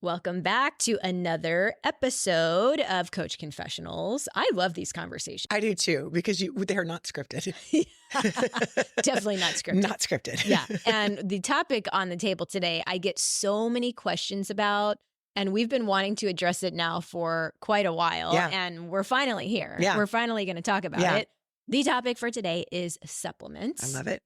Welcome back to another episode of Coach Confessionals. I love these conversations. I do too, because they're not scripted. Definitely not scripted. Not scripted. Yeah. And the topic on the table today, I get so many questions about, and we've been wanting to address it now for quite a while. Yeah. And we're finally here. Yeah. We're finally going to talk about it. The topic for today is supplements. I love it.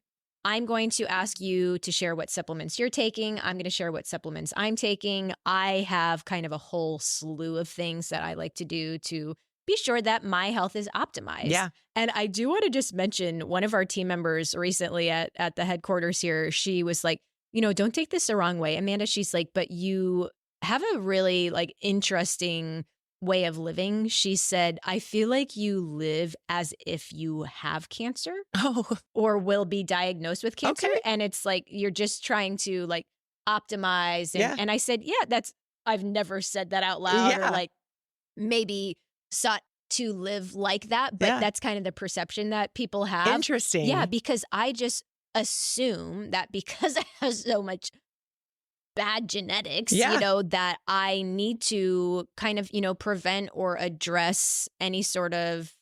I'm going to ask you to share what supplements you're taking. I'm going to share what supplements I'm taking. I have kind of a whole slew of things that I like to do to be sure that my health is optimized. Yeah. And I do want to just mention one of our team members recently at the headquarters here. She was like, don't take this the wrong way, Amanda. She's like, but you have a really interesting way of living. She said, I feel like you live as if you have cancer or will be diagnosed with cancer. Okay. And it's like, you're just trying to optimize. And I said, I've never said that out loud or maybe sought to live like that. But that's kind of the perception that people have. Interesting. Yeah, because I just assume that because I have so much bad genetics, that I need to kind of, prevent or address any sort of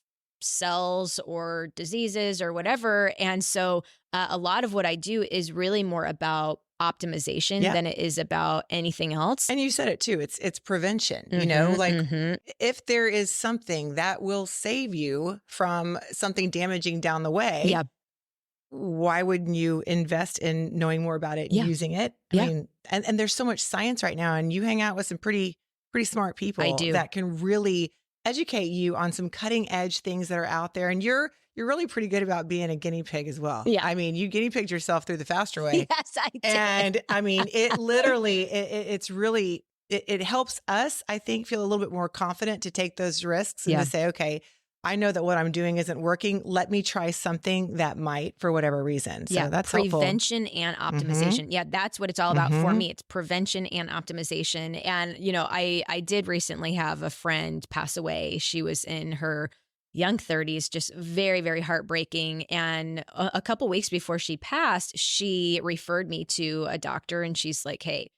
cells or diseases or whatever. And so a lot of what I do is really more about optimization than it is about anything else. And you said it too. It's prevention, if there is something that will save you from something damaging down the way. Why wouldn't you invest in knowing more about it and using it? I mean, and there's so much science right now, and you hang out with some pretty smart people that can really educate you on some cutting edge things that are out there. And you're really pretty good about being a guinea pig as well. Yeah. I mean, you guinea pigged yourself through the faster way. Yes, I did. And I mean, it literally, it's really, it helps us, I think, feel a little bit more confident to take those risks and to say, okay, I know that what I'm doing isn't working. Let me try something that might for whatever reason. So that's prevention helpful. And optimization. Yeah, that's what it's all about for me. It's prevention and optimization. And, I did recently have a friend pass away. She was in her young 30s, just very, very heartbreaking. And a couple weeks before she passed, she referred me to a doctor and she's like, hey,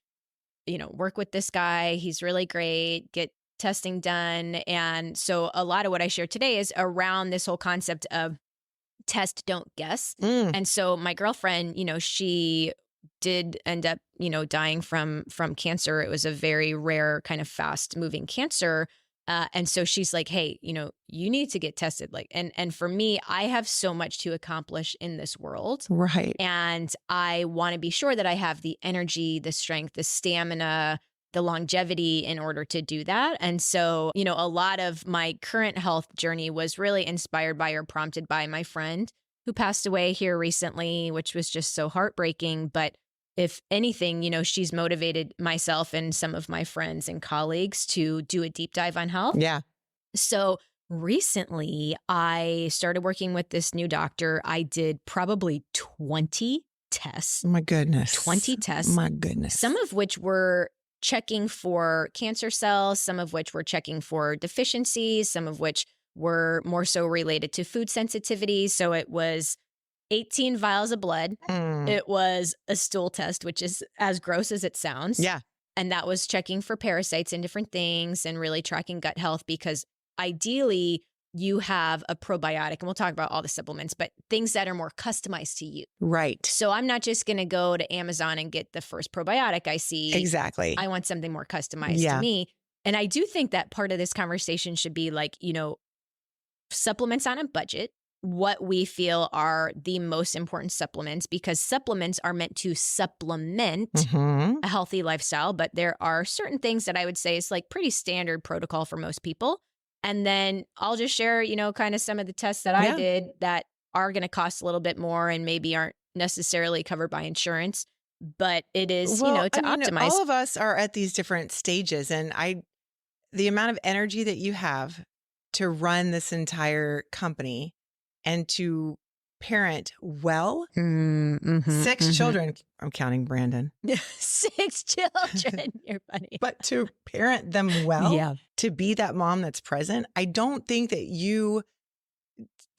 work with this guy. He's really great. Get testing done. And so a lot of what I share today is around this whole concept of test, don't guess. And so my girlfriend, she did end up, dying from cancer. It was a very rare kind of fast moving cancer. And so she's like, hey, you need to get tested. And for me, I have so much to accomplish in this world. Right. And I want to be sure that I have the energy, the strength, the stamina, the longevity in order to do that. And so, a lot of my current health journey was really inspired by or prompted by my friend who passed away here recently, which was just so heartbreaking. But if anything, she's motivated myself and some of my friends and colleagues to do a deep dive on health. Yeah. So recently I started working with this new doctor. I did probably 20 tests. My goodness. 20 tests. My goodness. Some of which were checking for cancer cells, some of which were checking for deficiencies, some of which were more so related to food sensitivity. So it was 18 vials of blood. It was a stool test, which is as gross as it sounds. Yeah. And that was checking for parasites and different things and really tracking gut health, because ideally you have a probiotic, and we'll talk about all the supplements, but things that are more customized to you. Right. So I'm not just going to go to Amazon and get the first probiotic I see. Exactly. I want something more customized to me. And I do think that part of this conversation should be supplements on a budget, what we feel are the most important supplements, because supplements are meant to supplement a healthy lifestyle. But there are certain things that I would say is pretty standard protocol for most people. And then I'll just share, kind of some of the tests that I did that are going to cost a little bit more and maybe aren't necessarily covered by insurance. But it is, to optimize. All of us are at these different stages. And the amount of energy that you have to run this entire company and to parent well, 6 children. I'm counting Brandon. 6 children. You're funny. But to parent them well, to be that mom that's present, I don't think you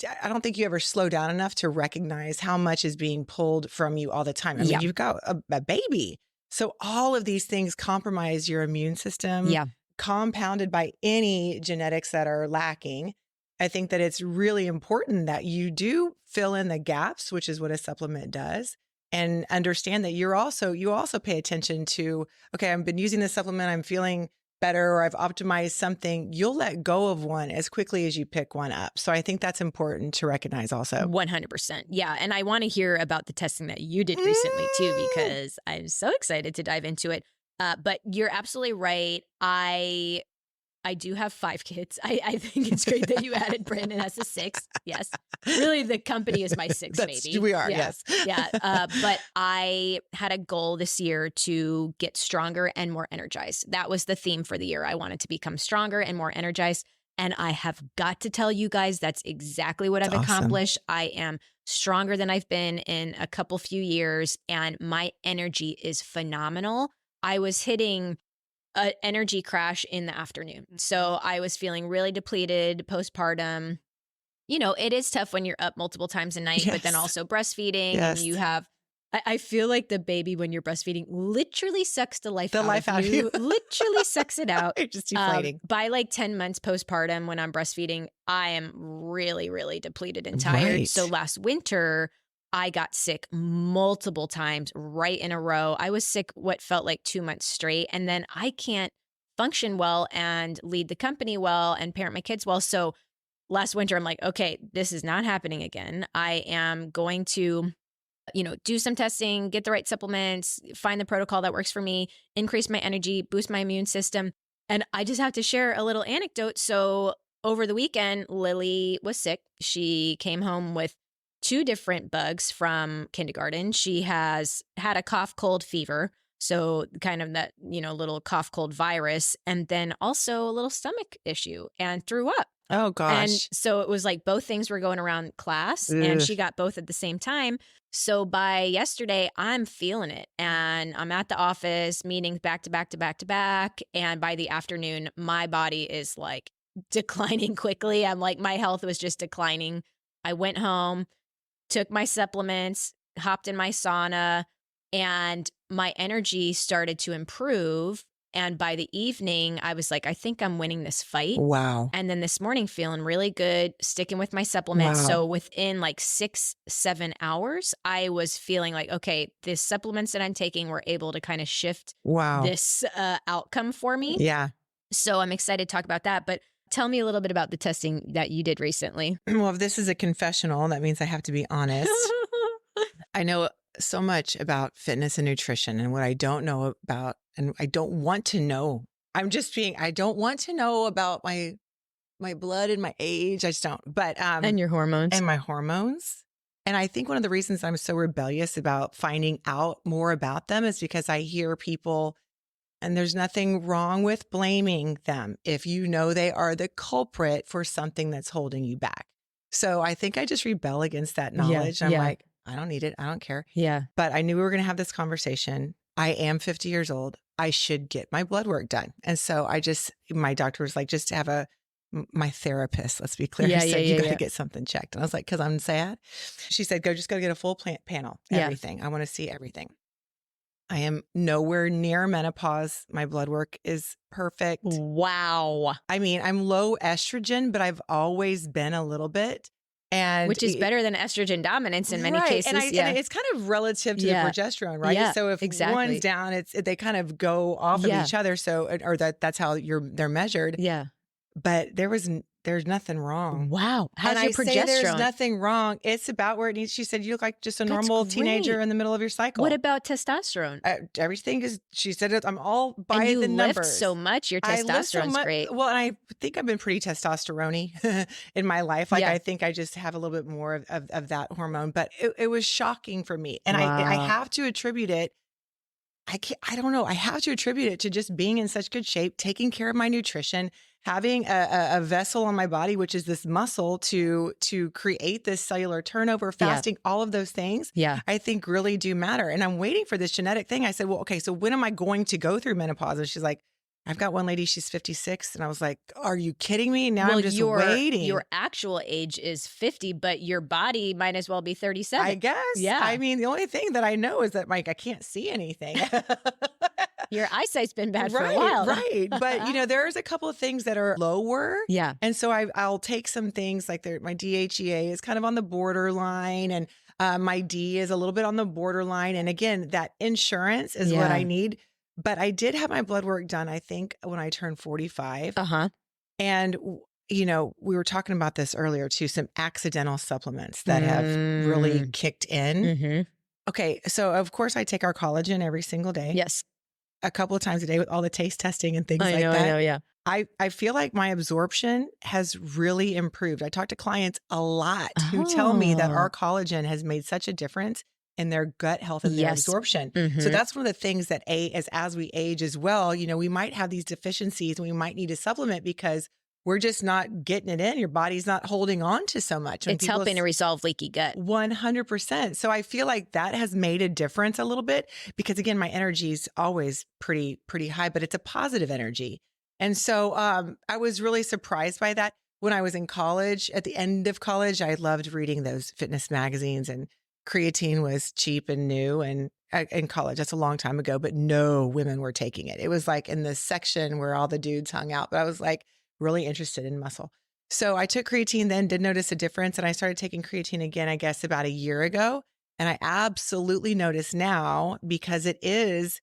ever slow down enough to recognize how much is being pulled from you all the time. I mean, you've got a baby. So all of these things compromise your immune system, compounded by any genetics that are lacking. I think that it's really important that you do fill in the gaps, which is what a supplement does, and understand that you also pay attention to, okay, I've been using this supplement, I'm feeling better, or I've optimized something. You'll let go of one as quickly as you pick one up. So I think that's important to recognize also. 100%. Yeah. And I want to hear about the testing that you did recently too, because I'm so excited to dive into it. But you're absolutely right. I do have 5 kids. I think it's great that you added Brandon as a 6th. Yes. Really, the company is my 6th baby. We are, yes. Yeah. But I had a goal this year to get stronger and more energized. That was the theme for the year. I wanted to become stronger and more energized. And I have got to tell you guys, that's exactly what I've accomplished. I am stronger than I've been in a few years, and my energy is phenomenal. I was hitting an energy crash in the afternoon. So I was feeling really depleted postpartum. You know, it is tough when you're up multiple times a night, but then also breastfeeding. And you have, I feel like the baby when you're breastfeeding literally sucks the life out of you. Literally sucks it out. You're just deflating. By like 10 months postpartum when I'm breastfeeding, I am really, really depleted and tired. Right. So last winter, I got sick multiple times right in a row. I was sick what felt like 2 months straight. And then I can't function well and lead the company well and parent my kids well. So last winter, I'm like, okay, this is not happening again. I am going to, do some testing, get the right supplements, find the protocol that works for me, increase my energy, boost my immune system. And I just have to share a little anecdote. So over the weekend, Lily was sick. She came home with 2 different bugs from kindergarten. She has had a cough, cold, fever. So kind of that, little cough, cold virus, and then also a little stomach issue and threw up. Oh gosh. And so it was like both things were going around class and she got both at the same time. So by yesterday, I'm feeling it and I'm at the office, meetings back to back to back to back. And by the afternoon, my body is like declining quickly. I'm like, my health was just declining. I went home, took my supplements, hopped in my sauna, and my energy started to improve. And by the evening, I was like, I think I'm winning this fight. Wow. And then this morning, feeling really good, sticking with my supplements. Wow. So within like 6-7 hours, I was feeling like, okay, the supplements that I'm taking were able to kind of shift this outcome for me. Yeah. So I'm excited to talk about that. But tell me a little bit about the testing that you did recently. Well, if this is a confessional, that means I have to be honest. I know so much about fitness and nutrition, and what I don't know about, and I don't want to know. I don't want to know about my blood and my age. I just don't. But and your hormones. And my hormones. And I think one of the reasons I'm so rebellious about finding out more about them is because I hear people, and there's nothing wrong with blaming them if you know they are the culprit for something that's holding you back. So I think I just rebel against that knowledge. I'm like, I don't need it. I don't care. Yeah. But I knew we were going to have this conversation. I am 50 years old. I should get my blood work done. And so my doctor was like, just have my therapist, let's be clear, said, you got to get something checked. And I was like, because I'm sad. She said, go get a full panel, everything. I want to see everything. I am nowhere near menopause. My blood work is perfect. Wow. I mean, I'm low estrogen, but I've always been a little bit. Which is better than estrogen dominance in many cases. And it's kind of relative to the progesterone, right? Yeah, so if one's down, they kind of go off of each other. So, or that's how they're measured. Yeah. But there's nothing wrong. Wow. How's your progesterone? Say there's nothing wrong. It's about where it needs. She said, you look like just a normal teenager in the middle of your cycle. What about testosterone? Everything is, she said, I'm all by and the numbers. You lift so much. Your testosterone's great. Well, and I think I've been pretty testosterone-y in my life. Like, I think I just have a little bit more of that hormone, but it was shocking for me. And I have to attribute it. I don't know. I have to attribute it to just being in such good shape, taking care of my nutrition, having a vessel on my body, which is this muscle to create this cellular turnover, fasting, all of those things, I think really do matter. And I'm waiting for this genetic thing. I said, well, okay, so when am I going to go through menopause? And she's like, I've got one lady, she's 56. And I was like, are you kidding me? Now well, I'm just waiting. Your actual age is 50, but your body might as well be 37. I guess. Yeah. I mean, the only thing that I know is that, Mike, I can't see anything. Your eyesight's been bad for a while. Right. But, there's a couple of things that are lower. Yeah. And so I'll take some things like my DHEA is kind of on the borderline, and my D is a little bit on the borderline. And again, that insurance is what I need. But I did have my blood work done, I think, when I turned 45. And, we were talking about this earlier too, some accidental supplements that have really kicked in. Okay. So, of course, I take our collagen every single day. Yes. A couple of times a day with all the taste testing and things like that. I know, yeah. I feel like my absorption has really improved. I talk to clients a lot who tell me that our collagen has made such a difference in their gut health and their absorption. So that's one of the things that as we age as well, we might have these deficiencies and we might need to supplement because we're just not getting it in. Your body's not holding on to so much. It's helping to resolve leaky gut. 100%. So I feel like that has made a difference a little bit because again, my energy is always pretty high, but it's a positive energy. And so I was really surprised by that. When I was in college, at the end of college, I loved reading those fitness magazines, and creatine was cheap and new. And in college, that's a long time ago, but no women were taking it. It was like in the section where all the dudes hung out. But I was like really interested in muscle. So I took creatine then, did notice a difference. And I started taking creatine again, I guess, about a year ago. And I absolutely notice now because it is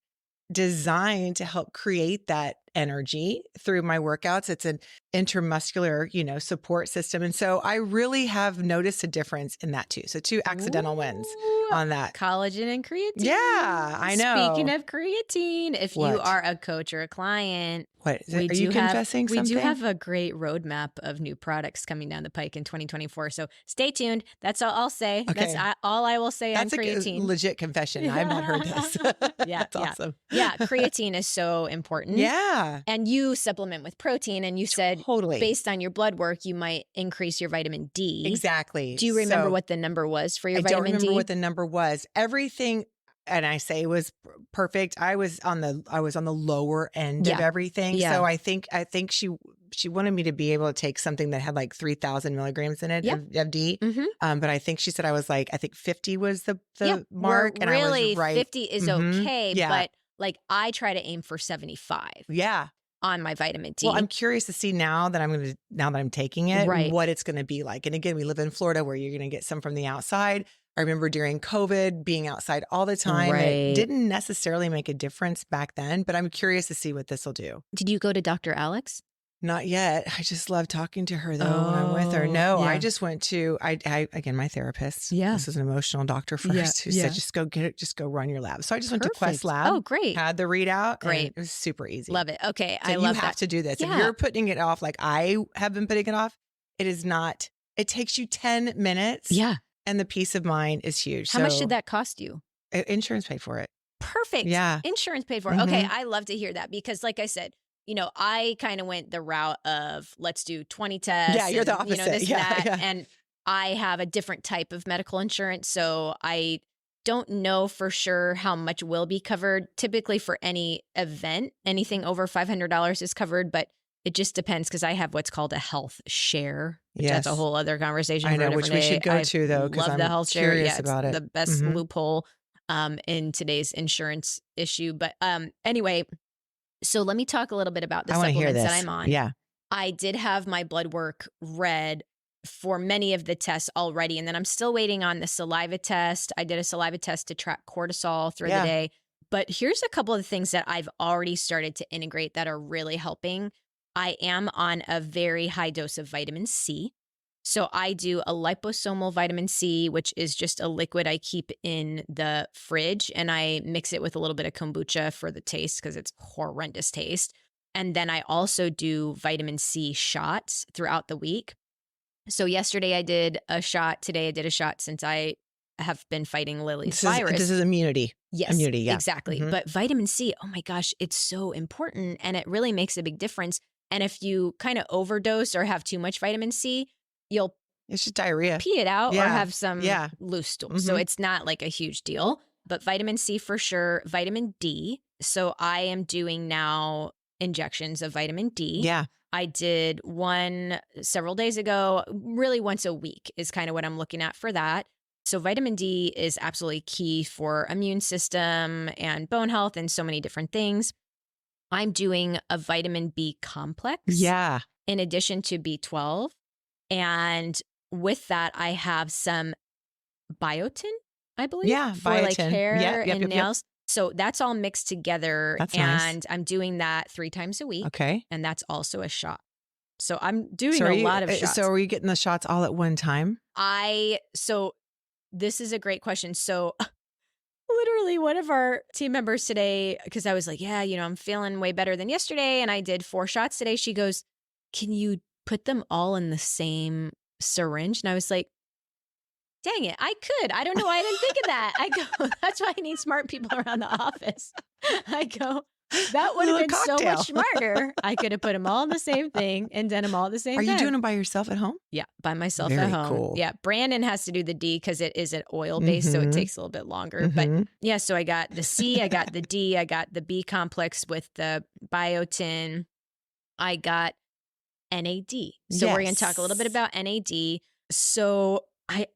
designed to help create that energy through my workouts. It's an intermuscular, support system. And so I really have noticed a difference in that too. So 2 accidental wins on that. Collagen and creatine. Yeah, I know. Speaking of creatine, if you are a coach or a client, what is it? Are you confessing something? We do have a great roadmap of new products coming down the pike in 2024. So stay tuned. That's all I'll say. Okay. That's all I will say on creatine. That's a legit confession. I've not heard this. That's awesome. Yeah, creatine is so important. Yeah. And you supplement with protein, and you said based on your blood work, you might increase your vitamin D. Exactly. Do you remember what the number was for your vitamin D? I don't remember what the number was. Everything, and I say was perfect. I was on the lower end of everything. Yeah. So I think she wanted me to be able to take something that had like 3,000 milligrams in it of D. But I think she said I was like, I think 50 was the mark. And really, I was right. 50 is okay. But like I try to aim for 75. Yeah. On my vitamin D. Well, I'm curious to see now that I'm taking it, what it's going to be like. And again, we live in Florida where you're going to get some from the outside. I remember during COVID being outside all the time. It didn't necessarily make a difference back then, but I'm curious to see what this will do. Did you go to Dr. Alex? Not yet. I just love talking to her though when I'm with her. No, I just went to, again, my therapist. Yeah. This is an emotional doctor first who said, just go get it. Just go run your lab. So I just went to Quest Lab. Oh, great. Had the readout. Great. It was super easy. Love it. Okay. So you have to do this. Yeah. If you're putting it off, like I have been putting it off, it is not, it takes you 10 minutes. Yeah. And the peace of mind is huge. How much did that cost you? Insurance paid for it. Perfect. Yeah. Insurance paid for it. Okay. I love to hear that because like I said, I kind of went the route of let's do 20 tests. Yeah, you're the opposite. This and that. And I have a different type of medical insurance. So I don't know for sure how much will be covered. Typically for any event, anything over $500 is covered, but it just depends because I have what's called a health share. Which that's a whole other conversation. I know, which we should go to though, because I'm the health curious share. about it. The best loophole in today's insurance issue. But anyway, so let me talk a little bit about the supplements that I'm on. Yeah. I did have my blood work read for many of the tests already. And then I'm still waiting on the saliva test. I did a saliva test to track cortisol through the day. But here's a couple of the things that I've already started to integrate that are really helping. I am on a very high dose of vitamin C. So I do a liposomal vitamin C, which is just a liquid I keep in the fridge, and I mix it with a little bit of kombucha for the taste because it's horrendous taste. And then I also do vitamin C shots throughout the week. So yesterday I did a shot. Today I did a shot since I have been fighting Lily's virus. This is immunity. Yes, immunity, yeah. Exactly. But vitamin C, oh my gosh, it's so important and it really makes a big difference. And if you kind of overdose or have too much vitamin C, it's just diarrhea. Pee it out or have some loose stool. So Mhm. it's not like a huge deal. But vitamin C for sure. Vitamin D. So I am doing now injections of vitamin D. Yeah. I did one several days ago. Really once a week is kind of what I'm looking at for that. So vitamin D is absolutely key for immune system and bone health and so many different things. I'm doing a vitamin B complex. Yeah. In addition to B12. And with that, I have some biotin, I believe. Yeah, for biotin. Like hair Yep, and nails. So that's all mixed together. That's and nice. I'm doing that 3 times a week. Okay. And that's also a shot. So I'm doing a lot of shots. So are you getting the shots all at one time? So this is a great question. So literally one of our team members today, because I was like, yeah, I'm feeling way better than yesterday. And I did 4 shots today. She goes, can you put them all in the same syringe? And I was like, dang it, I could. I don't know why I didn't think of that. I go, that's why I need smart people around the office. I go, that would have been so much smarter. I could have put them all in the same thing and done them all at the same time. Are you doing them by yourself at home? Yeah, by myself Very at home. Cool. Yeah, Brandon has to do the D because it is an oil base, so it takes a little bit longer. But yeah, so I got the C, I got the D, I got the B complex with the biotin. I got NAD. So we're going to talk a little bit about NAD. So I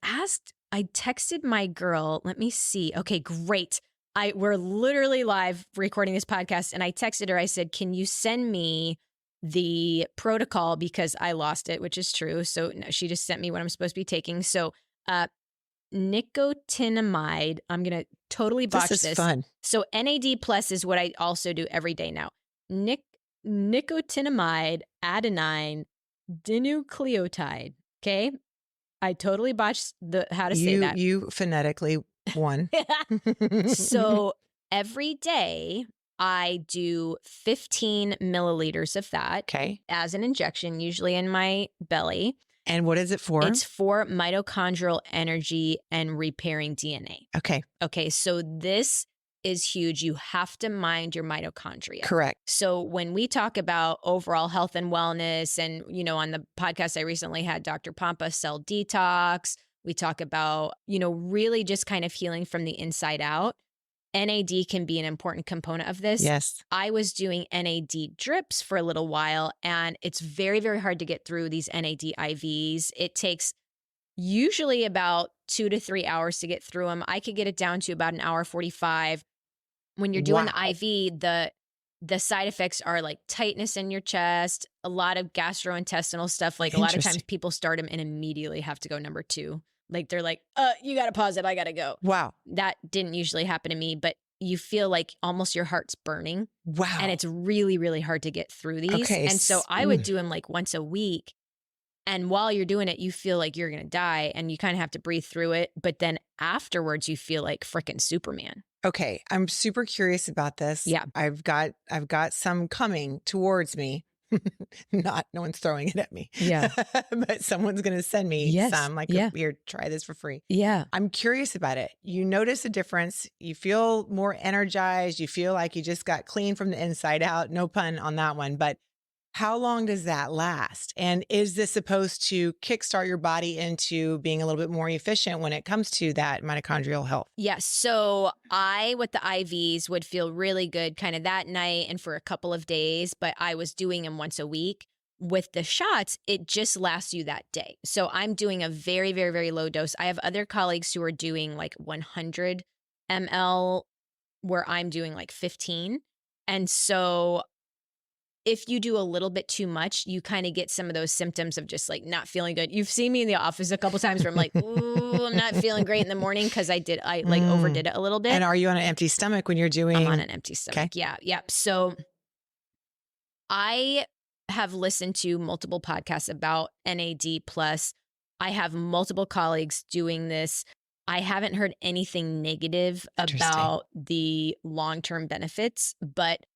texted my girl, let me see. Okay, great. We're literally live recording this podcast, and I texted her. I said, can you send me the protocol, because I lost it, which is true. So no, she just sent me what I'm supposed to be taking. So nicotinamide, I'm going to totally botch this. This is fun. So NAD plus is what I also do every day now. Nicotinamide adenine dinucleotide. Okay. I totally botched how to say that. You phonetically won. So every day I do 15 milliliters of that as an injection, usually in my belly. And what is it for? It's for mitochondrial energy and repairing DNA. Okay. So this is huge. You have to mind your mitochondria. Correct. So when we talk about overall health and wellness, and, on the podcast, I recently had Dr. Pampa Cell Detox. We talk about, really just kind of healing from the inside out. NAD can be an important component of this. Yes. I was doing NAD drips for a little while, and it's very, very hard to get through these NAD IVs. It takes usually about 2 to 3 hours to get through them. I could get it down to about an hour 45. When you're doing the IV, the side effects are like tightness in your chest, a lot of gastrointestinal stuff. Like a lot of times people start them and immediately have to go number 2. Like they're like, you got to pause it. I got to go. Wow. That didn't usually happen to me, but you feel like almost your heart's burning. Wow. And it's really, really hard to get through these. Okay. And so I would do them like once a week. And while you're doing it, you feel like you're going to die and you kind of have to breathe through it. But then afterwards, you feel like frickin' Superman. Okay. I'm super curious about this. Yeah. I've got some coming towards me. No one's throwing it at me. Yeah. But someone's going to send me some, like, here, try this for free. Yeah. I'm curious about it. You notice a difference. You feel more energized. You feel like you just got clean from the inside out. No pun on that one. But how long does that last? And is this supposed to kickstart your body into being a little bit more efficient when it comes to that mitochondrial health? Yes. So with the IVs, would feel really good kind of that night and for a couple of days, but I was doing them once a week. With the shots, it just lasts you that day. So I'm doing a very, very, very low dose. I have other colleagues who are doing like 100 ml, where I'm doing like 15. And so if you do a little bit too much, you kind of get some of those symptoms of just like not feeling good. You've seen me in the office a couple times where I'm like, ooh, I'm not feeling great in the morning because I overdid it a little bit. And are you on an empty stomach when you're doing? I'm on an empty stomach. Okay. Yeah. So I have listened to multiple podcasts about NAD+. I have multiple colleagues doing this. I haven't heard anything negative about the long-term benefits, but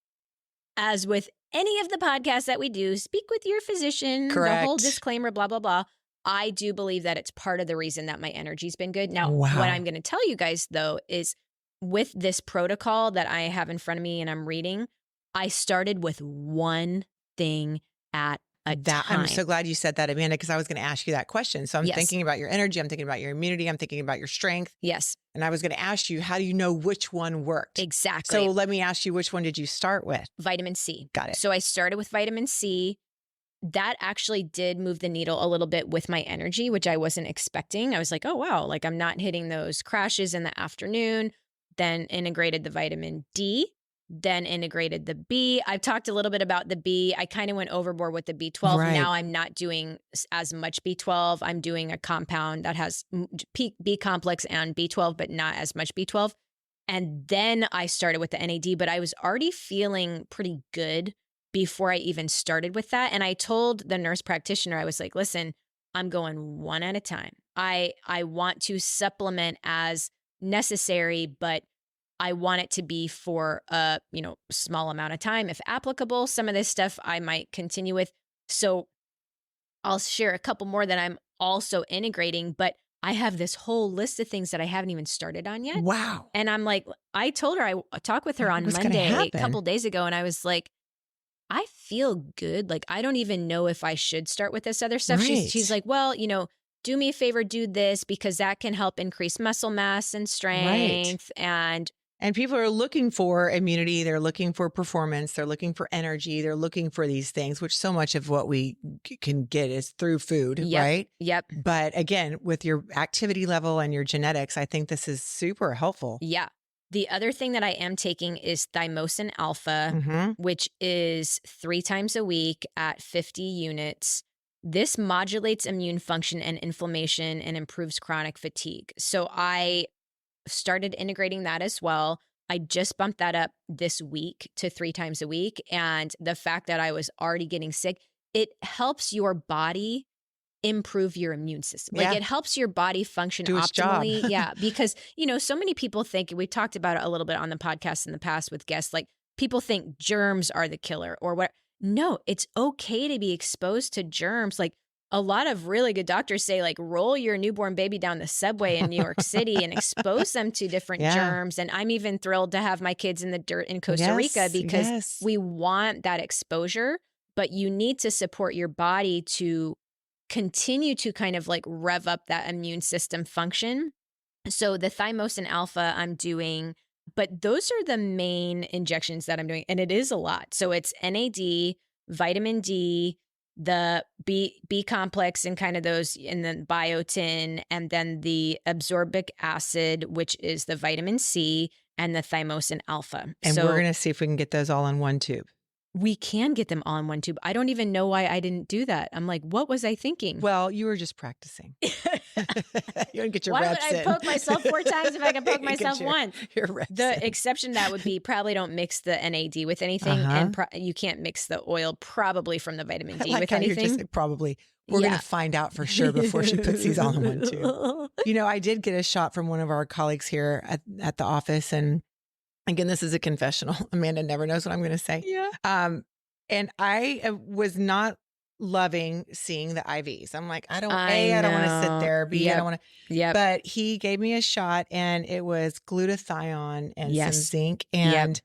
as with any of the podcasts that we do, speak with your physician, Correct. The whole disclaimer, blah, blah, blah. I do believe that it's part of the reason that my energy's been good. Now, what I'm going to tell you guys, though, is with this protocol that I have in front of me and I'm reading, I started with one thing at I'm so glad you said that, Amanda, because I was going to ask you that question. So I'm Yes. thinking about your energy. I'm thinking about your immunity. I'm thinking about your strength. Yes. And I was going to ask you, how do you know which one worked? Exactly. So let me ask you, which one did you start with? Vitamin C. Got it. So I started with vitamin C. That actually did move the needle a little bit with my energy, which I wasn't expecting. I was like, oh, wow, like I'm not hitting those crashes in the afternoon. Then integrated the vitamin D, then integrated the B. I've talked a little bit about the B. I kind of went overboard with the B12. Right. Now I'm not doing as much B12. I'm doing a compound that has B complex and B12, but not as much B12. And then I started with the NAD, but I was already feeling pretty good before I even started with that. And I told the nurse practitioner, I was like, listen, I'm going one at a time. I want to supplement as necessary, but I want it to be for a, small amount of time. If applicable, some of this stuff I might continue with. So I'll share a couple more that I'm also integrating, but I have this whole list of things that I haven't even started on yet. Wow. And I'm like, I told her, I talked with her on Monday, a couple days ago, and I was like, I feel good. Like, I don't even know if I should start with this other stuff. Right. She's like, well, do me a favor, do this because that can help increase muscle mass and strength. Right. And people are looking for immunity. They're looking for performance. They're looking for energy. They're looking for these things, which so much of what we can get is through food, right? Yep. But again, with your activity level and your genetics, I think this is super helpful. Yeah. The other thing that I am taking is thymosin alpha, which is 3 times a week at 50 units. This modulates immune function and inflammation and improves chronic fatigue. So I started integrating that as well. I just bumped that up this week to 3 times a week. And the fact that I was already getting sick, it helps your body improve your immune system. Like it helps your body function optimally. Yeah. Because, so many people think, we talked about it a little bit on the podcast in the past with guests, like people think germs are the killer or what. No, it's okay to be exposed to germs. Like a lot of really good doctors say, like, roll your newborn baby down the subway in New York City and expose them to different germs. And I'm even thrilled to have my kids in the dirt in Costa Rica because we want that exposure, but you need to support your body to continue to kind of like rev up that immune system function. So the thymosin alpha I'm doing, but those are the main injections that I'm doing. And it is a lot. So it's NAD, vitamin D, the B complex and kind of those, and then biotin, and then the absorbic acid, which is the vitamin C, and the thymosin alpha. And we're going to see if we can get those all in one tube. We can get them all in one tube. I don't even know why I didn't do that. I'm like, what was I thinking? Well, you were just practicing. You didn't get your reps in. Why would I poke myself 4 times if I can poke myself once? Your reps the exception to that would be probably don't mix the NAD with anything, and you can't mix the oil probably from the vitamin D with anything. You're just probably. We're going to find out for sure before she puts these all in one tube. I did get a shot from one of our colleagues here at the office, and again, this is a confessional. Amanda never knows what I'm going to say. Yeah. And I was not loving seeing the IVs. I'm like, I don't want to sit there. B, I don't want to. Yeah. But he gave me a shot, and it was glutathione and some zinc. And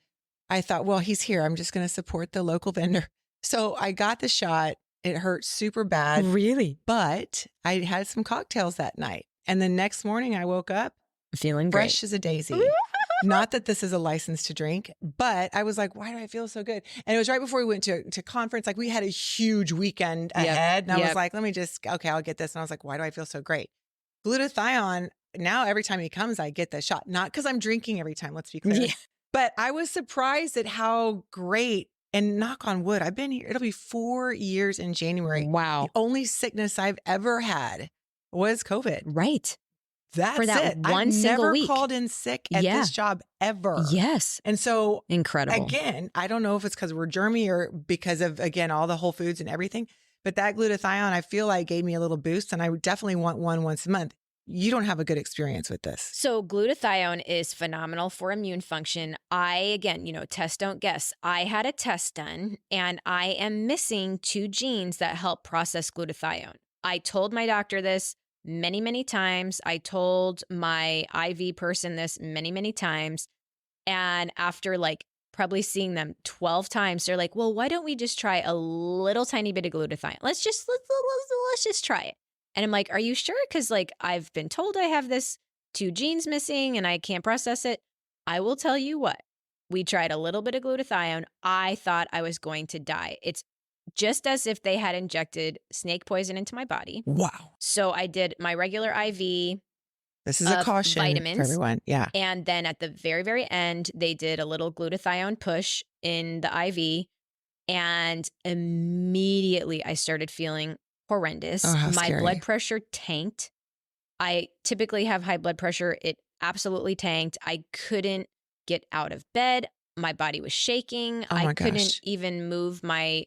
I thought, well, he's here. I'm just going to support the local vendor. So I got the shot. It hurt super bad. Really? But I had some cocktails that night. And the next morning I woke up feeling fresh as a daisy. Not that this is a license to drink, but I was like, why do I feel so good? And it was right before we went to conference. Like we had a huge weekend ahead. And I was like, I'll get this. And I was like, why do I feel so great? Glutathione, now every time he comes, I get the shot. Not because I'm drinking every time, let's be clear. Yeah. But I was surprised at how great, and knock on wood, I've been here, it'll be 4 years in January. Wow. The only sickness I've ever had was COVID. Right. That's for that it. one single week. I've never called in sick at this job ever. Yes. And so incredible. Again, I don't know if it's because we're germy or because of, again, all the whole foods and everything, but that glutathione, I feel like gave me a little boost, and I would definitely want one once a month. You don't have a good experience with this. So glutathione is phenomenal for immune function. Again, test, don't guess. I had a test done, and I am missing 2 genes that help process glutathione. I told my doctor this many, many times. I told my IV person this many, many times. And after like probably seeing them 12 times. They're like, well, why don't we just try a little tiny bit of glutathione? Let's just try it. And I'm like, are you sure? Because like I've been told I have this 2 genes missing and I can't process it. I will tell you what, we tried a little bit of glutathione. I thought I was going to die. It's just as if they had injected snake poison into my body. Wow. So I did my regular IV. This is a caution vitamins, for everyone. Yeah. And then at the very, very end, they did a little glutathione push in the IV. And immediately I started feeling horrendous. Oh, how my scary. blood pressure tanked. I typically have high blood pressure. It absolutely tanked. I couldn't get out of bed. My body was shaking. Oh my I couldn't gosh. even move my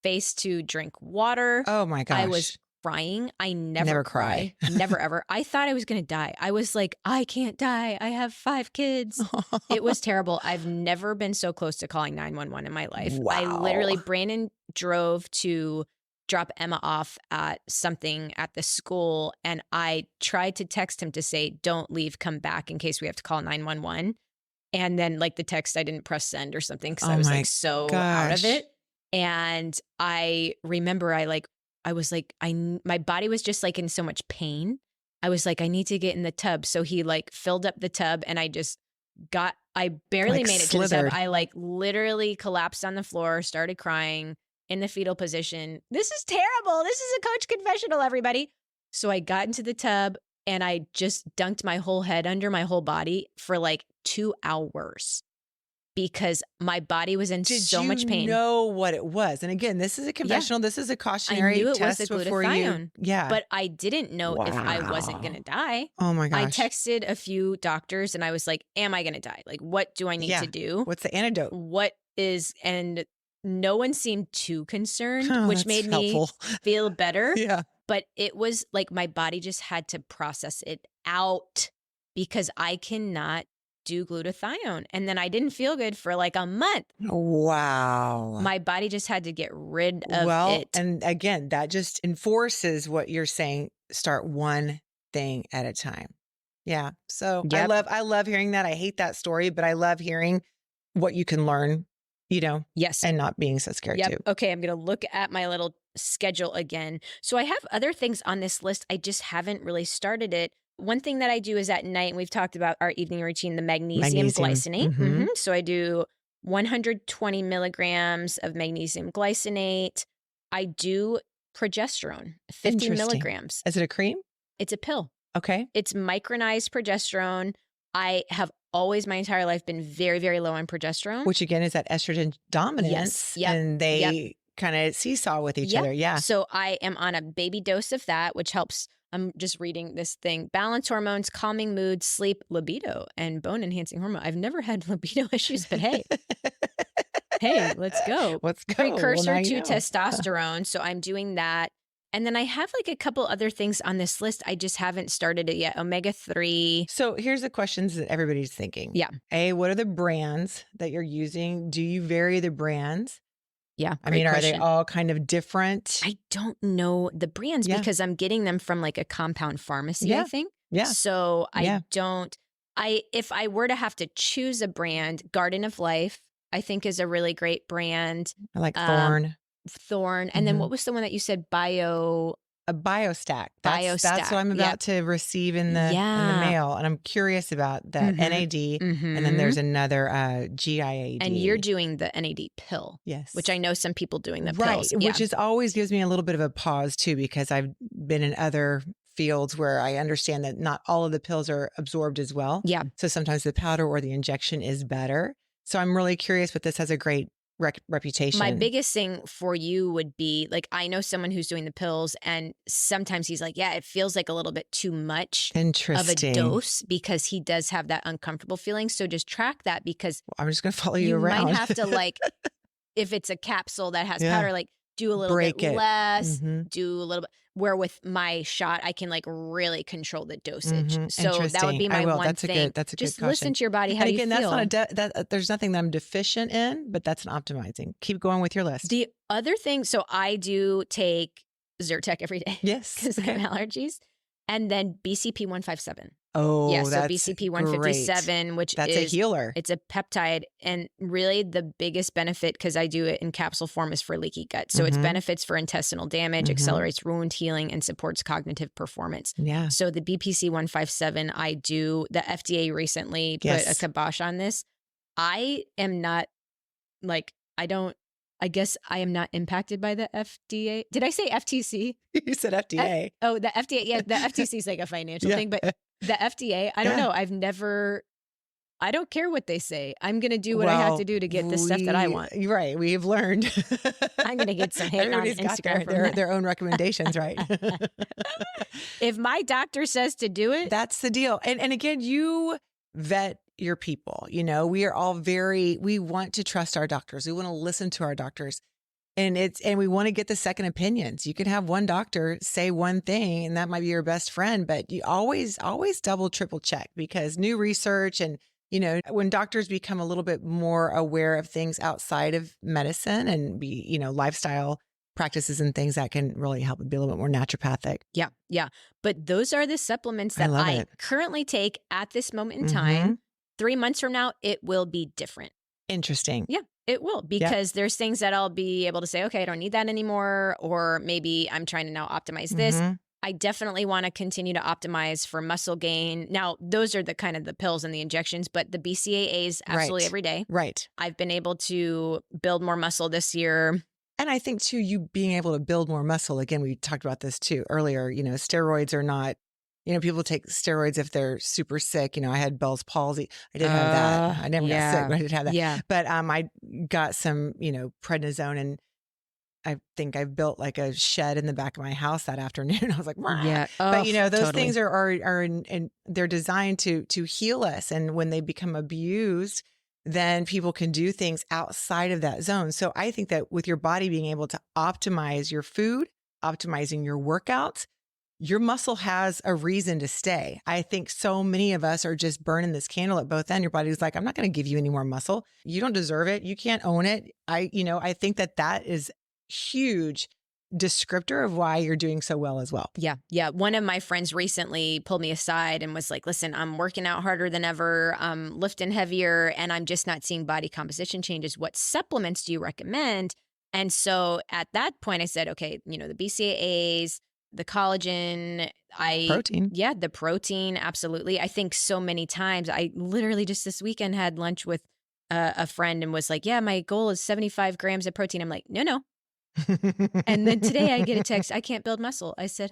face to drink water. Oh my gosh. I was crying. I never cry. Never ever. I thought I was going to die. I was like, I can't die. I have 5 kids. It was terrible. I've never been so close to calling 911 in my life. Wow. I literally, Brandon drove to drop Emma off at something at the school. And I tried to text him to say, don't leave, come back in case we have to call 911. And then like the text, I didn't press send or something because I was like so out of it. And I remember my body was just like in so much pain. I was like, I need to get in the tub. So he like filled up the tub and I barely made it to the tub. I like literally collapsed on the floor, started crying in the fetal position. This is terrible. This is a coach confessional, everybody. So I got into the tub and I just dunked my whole head under my whole body for like 2 hours. Because my body was in so much pain. Did you know what it was? And again, this is a confessional. Yeah. This is a cautionary test. I knew it was the glutathione. Yeah. But I didn't know if I wasn't going to die. Oh my gosh. I texted a few doctors and I was like, am I going to die? Like, what do I need to do? What's the antidote? And no one seemed too concerned, which made me feel better. Yeah. But it was like my body just had to process it out because I cannot do glutathione. And then I didn't feel good for like a month. Wow. My body just had to get rid of it. And again, that just enforces what you're saying. Start one thing at a time. Yeah. So I love hearing that. I hate that story, but I love hearing what you can learn, Yes. And not being so scared too. Okay. I'm going to look at my little schedule again. So I have other things on this list. I just haven't really started it. One thing that I do is at night, and we've talked about our evening routine, the magnesium glycinate. Mm-hmm. So I do 120 milligrams of magnesium glycinate. I do progesterone, 50 milligrams. Is it a cream? It's a pill. Okay. It's micronized progesterone. I have always my entire life been very, very low on progesterone. Which again is that estrogen dominance. Yes. And they kind of seesaw with each other. Yeah. So I am on a baby dose of that, which helps. I'm just reading this thing. Balance hormones, calming mood, sleep, libido, and bone enhancing hormone. I've never had libido issues, but hey. Hey, let's go. Let's go. Precursor to testosterone. So I'm doing that. And then I have like a couple other things on this list. I just haven't started it yet. Omega-3. So here's the questions that everybody's thinking. Yeah. A, what are the brands that you're using? Do you vary the brands? Yeah. I mean, are they all kind of different? I don't know the brands because I'm getting them from like a compound pharmacy, I think. Yeah. So if I were to have to choose a brand, Garden of Life, I think is a really great brand. I like Thorn. And then what was the one that you said? A Biostack. That's what I'm about to receive in the mail. And I'm curious about that NAD. And then there's another GIAD. And you're doing the NAD pill. Yes. Which I know some people doing the pills. Right. Which is always gives me a little bit of a pause too, because I've been in other fields where I understand that not all of the pills are absorbed as well. Yeah. So sometimes the powder or the injection is better. So I'm really curious, but this has a great reputation. My biggest thing for you would be like, I know someone who's doing the pills and sometimes he's like, yeah, it feels like a little bit too much of a dose because he does have that uncomfortable feeling. So just track that because I'm just going to follow you around. You might have to like, if it's a capsule that has powder, like do a little bit less, do a little bit. Where with my shot, I can like really control the dosage. So that would be my one thing. That's a just good caution. Listen to your body. How and do you again, feel? That's not there's nothing that I'm deficient in, but that's an optimizing. Keep going with your list. The other thing, so I do take Zyrtec every day. Yes. Because I have allergies. And then BCP 157. Oh, Yeah, so that's BCP great. 157, which That's a is healer. it's a peptide, and really the biggest benefit, because I do it in capsule form, is for leaky gut. So it's benefits for intestinal damage, accelerates wound healing, and supports cognitive performance. Yeah. So the BPC 157, the FDA recently put a kibosh on this. I am not I guess I am not impacted by the FDA. Did I say FTC? You said FDA. The FDA. Yeah, the FTC is like a financial thing, but the FDA, I don't know. I don't care what they say. I'm going to do what I have to do to get the stuff that I want. Right. We've learned. I'm going to get some hate on Instagram got their own recommendations, right? If my doctor says to do it. That's the deal. And again, you vet your people. We are all we want to trust our doctors. We want to listen to our doctors. And we want to get the second opinions. You can have one doctor say one thing and that might be your best friend, but you always double, triple check, because new research and, when doctors become a little bit more aware of things outside of medicine and be, lifestyle practices and things that can really help it be a little bit more naturopathic. Yeah. Yeah. But those are the supplements that I currently take at this moment in time. 3 months from now, it will be different. Interesting. Yeah, it will, because there's things that I'll be able to say, okay, I don't need that anymore. Or maybe I'm trying to now optimize this. I definitely want to continue to optimize for muscle gain. Now, those are the kind of the pills and the injections, but the BCAAs absolutely every day. Right. I've been able to build more muscle this year. And I think too, you being able to build more muscle, again, we talked about this too earlier, steroids are not, people take steroids if they're super sick. I had Bell's palsy. I did have that. I never got sick, but I did have that. Yeah. But I got some, prednisone, and I think I built like a shed in the back of my house that afternoon. I was like, Wah. Yeah. But those things are they're designed to heal us. And when they become abused, then people can do things outside of that zone. So I think that with your body being able to optimize your food, optimizing your workouts, your muscle has a reason to stay. I think so many of us are just burning this candle at both ends. Your body's like, I'm not going to give you any more muscle. You don't deserve it. You can't own it. I think that is huge descriptor of why you're doing so well as well. Yeah. Yeah. One of my friends recently pulled me aside and was like, listen, I'm working out harder than ever. I'm lifting heavier and I'm just not seeing body composition changes. What supplements do you recommend? And so at that point I said, okay, the BCAAs, the collagen, protein. Yeah, the protein. Absolutely. I think so many times I literally just this weekend had lunch with a friend and was like, yeah, my goal is 75 grams of protein. I'm like, no. And then today I get a text, I can't build muscle. I said,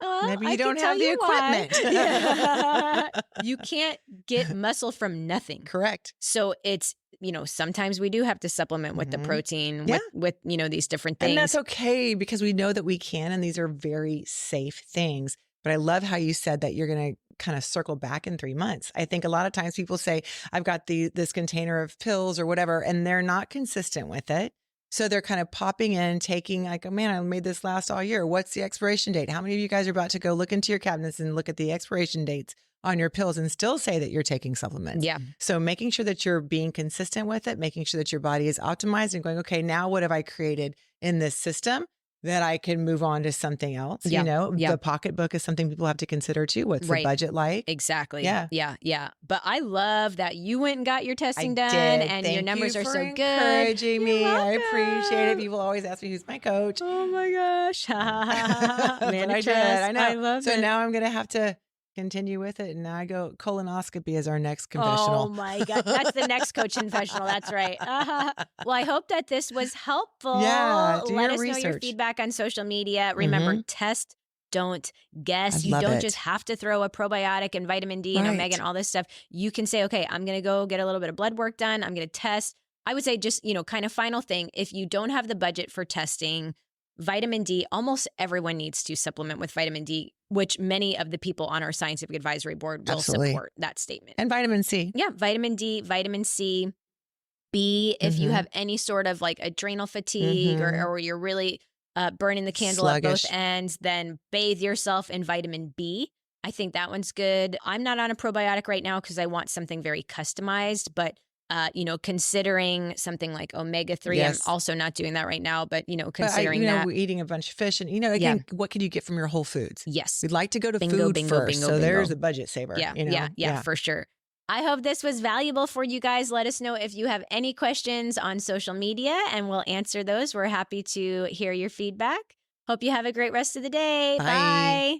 well, maybe you don't have the equipment. Yeah. You can't get muscle from nothing. Correct. So it's, sometimes we do have to supplement with the protein with these different things. And that's okay, because we know that we can, and these are very safe things. But I love how you said that you're going to kind of circle back in 3 months. I think a lot of times people say, I've got this container of pills or whatever, and they're not consistent with it. So they're kind of popping in, taking like, oh man, I made this last all year. What's the expiration date? How many of you guys are about to go look into your cabinets and look at the expiration dates on your pills and still say that you're taking supplements? Yeah. So making sure that you're being consistent with it, making sure that your body is optimized and going, okay, now what have I created in this system that I can move on to something else? Yeah. The pocketbook is something people have to consider too. What's the budget like? Exactly. Yeah. Yeah. But I love that you went and got your testing done and Thank your numbers you are for so good. Encouraging me. I appreciate it. People always ask me who's my coach. Oh my gosh. But I did. I know. I love it. So now I'm going to have to continue with it. And now I go colonoscopy as our next confessional. Oh my God. That's the next coach confessional. That's right. Well, I hope that this was helpful. Yeah. Let us know your feedback on social media. Remember, test, don't guess. You don't just have to throw a probiotic and vitamin D and omega and all this stuff. You can say, okay, I'm going to go get a little bit of blood work done. I'm going to test. I would say just, kind of final thing. If you don't have the budget for testing, vitamin D, almost everyone needs to supplement with vitamin D, which many of the people on our scientific advisory board will support that statement. And vitamin C. Yeah, vitamin D, vitamin C, B, if you have any sort of like adrenal fatigue or you're really burning the candle at both ends, then bathe yourself in vitamin B. I think that one's good. I'm not on a probiotic right now because I want something very customized, but considering something like omega-3. Yes. I'm also not doing that right now, but, considering that. We're eating a bunch of fish and, again, what can you get from your Whole Foods? Yes. We'd like to go to Bingo, food bingo, first. bingo, so bingo. There's a budget saver. Yeah, for sure. I hope this was valuable for you guys. Let us know if you have any questions on social media and we'll answer those. We're happy to hear your feedback. Hope you have a great rest of the day. Bye.